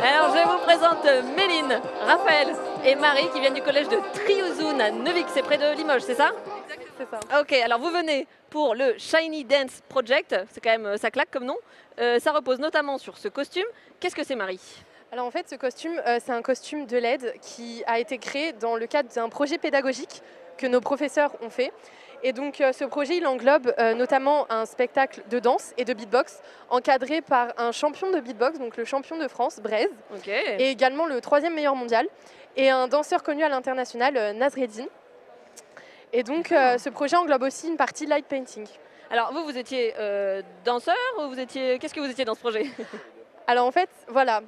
Alors je vous présente Méline, Raphaël et Marie qui viennent du collège de Triouzoun à Neuvik, c'est près de Limoges, c'est ça? C'est ça. Ok, alors vous venez pour le Shiny Dance Project, c'est quand même, ça claque comme nom. Ça repose notamment sur ce costume. Qu'est-ce que c'est, Marie? Alors en fait, ce costume, c'est un costume de LED qui a été créé dans le cadre d'un projet pédagogique que nos professeurs ont fait. Et donc ce projet, il englobe notamment un spectacle de danse et de beatbox encadré par un champion de beatbox, donc le champion de France, Blaise, et également le 3e meilleur mondial, et un danseur connu à l'international, Nasreddin. Et donc ce projet englobe aussi une partie light painting. Alors vous étiez danseur ou vous étiez... Qu'est-ce que vous étiez dans ce projet? Alors en fait, voilà,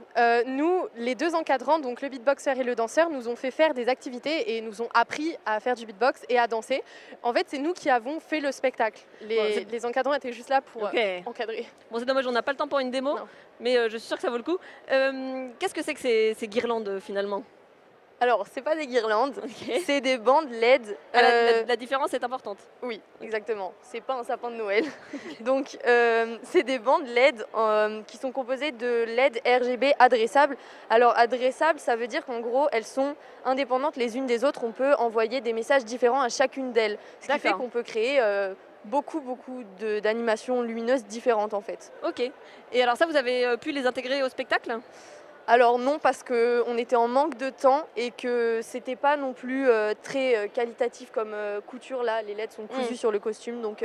nous, les deux encadrants, donc le beatboxer et le danseur, nous ont fait faire des activités et nous ont appris à faire du beatbox et à danser. En fait, c'est nous qui avons fait le spectacle. Les encadrants étaient juste là pour encadrer. Bon, c'est dommage, on n'a pas le temps pour une démo, mais je suis sûre que ça vaut le coup. Qu'est-ce que c'est que ces guirlandes finalement? Alors, c'est pas des guirlandes, c'est des bandes LED. La différence est importante. Oui, exactement. C'est pas un sapin de Noël. Donc, c'est des bandes LED qui sont composées de LED RGB adressables. Alors, adressables, ça veut dire qu'en gros, elles sont indépendantes les unes des autres. On peut envoyer des messages différents à chacune d'elles. Ce qui fait qu'on peut créer beaucoup d'animations lumineuses différentes en fait. Ok. Et alors ça, vous avez pu les intégrer au spectacle? Alors non, parce qu'on était en manque de temps et que c'était pas non plus très qualitatif comme couture là. Les LED sont cousus sur le costume, donc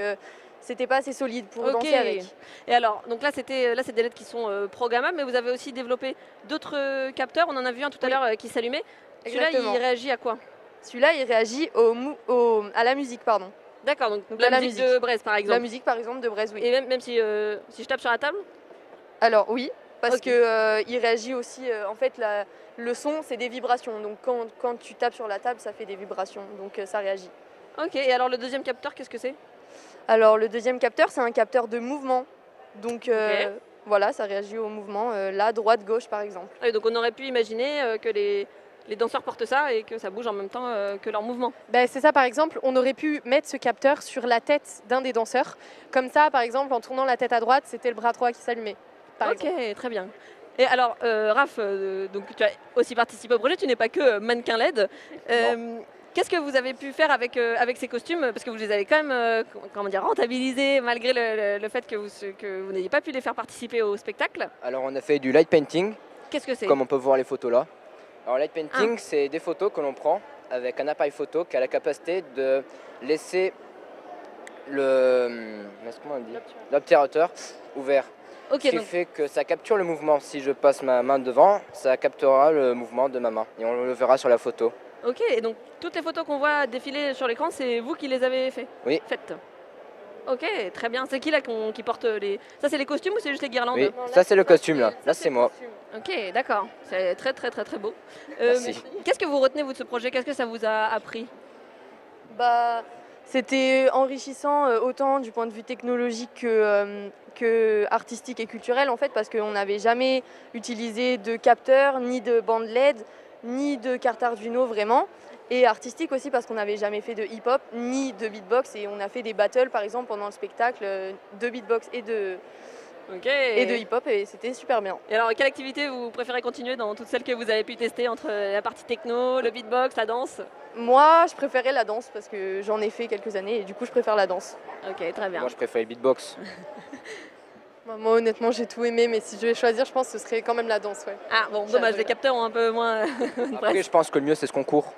c'était pas assez solide pour danser avec. Et alors, donc là c'est des LED qui sont programmables, mais vous avez aussi développé d'autres capteurs. On en a vu un tout à l'heure qui s'allumait. Celui-là, il réagit à quoi? Celui-là, il réagit à la musique, pardon. D'accord, donc la musique de Blaise par exemple. La musique par exemple de Blaise, oui. Et même si je tape sur la table? Alors oui. Parce qu'il réagit aussi, en fait, le son, c'est des vibrations. Donc quand tu tapes sur la table, ça fait des vibrations, donc ça réagit. Ok, et alors le deuxième capteur, qu'est-ce que c'est? Alors le deuxième capteur, c'est un capteur de mouvement. Donc voilà, ça réagit au mouvement, là, droite, gauche par exemple. Et donc on aurait pu imaginer que les danseurs portent ça et que ça bouge en même temps que leur mouvement. Ben, c'est ça, par exemple, on aurait pu mettre ce capteur sur la tête d'un des danseurs. Comme ça, par exemple, en tournant la tête à droite, c'était le bras droit qui s'allumait. Ok, très bien. Et alors, Raph, donc tu as aussi participé au projet, tu n'es pas que mannequin LED. Qu'est-ce que vous avez pu faire avec ces costumes? Parce que vous les avez quand même rentabilisés malgré le fait que vous n'ayez pas pu les faire participer au spectacle. Alors on a fait du light painting. Qu'est-ce que c'est? Comme on peut voir les photos là. Alors light painting, c'est des photos que l'on prend avec un appareil photo qui a la capacité de laisser l'obturateur ouvert. Ce qui fait que ça capture le mouvement. Si je passe ma main devant, ça capturera le mouvement de ma main et on le verra sur la photo. Ok, et donc toutes les photos qu'on voit défiler sur l'écran, c'est vous qui les avez faites? Oui. Ok, très bien. C'est qui là qui porte les... Ça c'est les costumes ou c'est juste les guirlandes? Oui, ça c'est le costume là. Là c'est moi. Ok, d'accord. C'est très beau. Merci. Qu'est-ce que vous retenez vous de ce projet? Qu'est-ce que ça vous a appris? C'était enrichissant autant du point de vue technologique que artistique et culturel en fait, parce qu'on n'avait jamais utilisé de capteurs, ni de bande LED, ni de carte Arduino vraiment. Et artistique aussi parce qu'on n'avait jamais fait de hip-hop, ni de beatbox, et on a fait des battles par exemple pendant le spectacle de beatbox et de hip-hop, et c'était super bien. Et alors, quelle activité vous préférez continuer dans toutes celles que vous avez pu tester entre la partie techno, le beatbox, la danse? Moi, je préférais la danse parce que j'en ai fait quelques années et du coup, je préfère la danse. Ok, très bien. Moi, je préfère le beatbox. Moi, honnêtement, j'ai tout aimé, mais si je devais choisir, je pense que ce serait quand même la danse. Ouais. Ah bon, dommage, les capteurs ont un peu moins... Après, je pense que le mieux, c'est ce concours.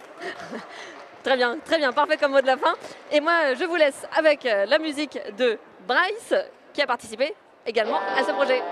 Très bien, parfait comme mot de la fin. Et moi, je vous laisse avec la musique de Bryce, qui a participé également à ce projet.